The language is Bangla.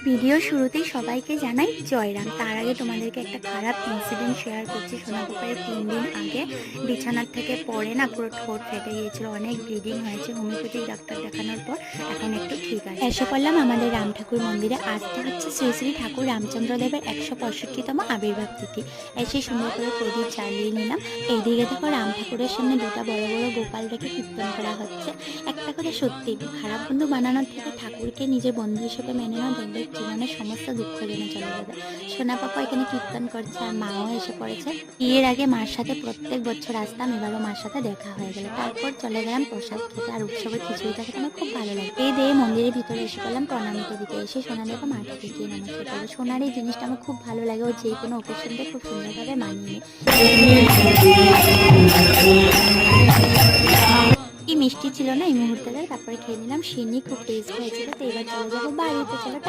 ভিডিও শুরুতেই সবাইকে জানাই জয়রাম। তার আগে তোমাদেরকে একটা খারাপ ইনসিডেন্ট শেয়ার করছি। সোনা পাপায়ের 3 দিন আগে বিছানার থেকে পড়ে না পুরো ঠোঁট ফেটে গিয়েছিল, অনেক ব্লিডিং হয়েছে। হোমিওপ্যাথিক ডাক্তার দেখানোর পর এখন একটু ঠিক আছে। এসে পড়লাম আমাদের রাম ঠাকুর মন্দিরে। আজকে হচ্ছে শ্রী শ্রী ঠাকুর রামচন্দ্র দেবের 165তম আবির্ভাব তিথি। এসে সুন্দর করে প্রদীপ জ্বালিয়ে নিলাম। এইদিকে দেখো রাম ঠাকুরের সামনে দুটা বড় বড় গোপাল রেখে কীর্তন করা হচ্ছে। একটা কথা সত্যি, খারাপ বন্ধু বানানোর থেকে ঠাকুরকে নিজের বন্ধু হিসেবে মেনে নাও, দেখবে জীবনের সমস্ত দুঃখ জেনে চলে যাবে। সোনা পাপা এখানে কীর্তন করছে আর মাও এসে পড়েছে। বিয়ের আগে মার সাথে প্রত্যেক বছর আসতাম, এবারও মার সাথে দেখা হয়ে গেল। তারপর চলে গেলাম প্রসাদ খেতে। আর উৎসবের খিচুড়িটা খেতে আমার খুব ভালো লাগে। এই দিয়ে মন্দিরের ভিতরে এসে পেলাম প্রণামিতে দিতে। এসে সোনা দেখো মাকে ঠেকিয়ে নমস্কার করলো। সোনার এই জিনিসটা আমার খুব ভালো লাগে, ও যে কোনো অকেশনকে খুব সুন্দরভাবে মানিয়ে নেয়। কি মিষ্টি ছিল না এই মুহূর্তে। তারপরে খেয়ে নিলাম সিন্নি, খুব টেস্ট হয়েছিল। তো এবার চলে যাবো বাড়িতে। চলো।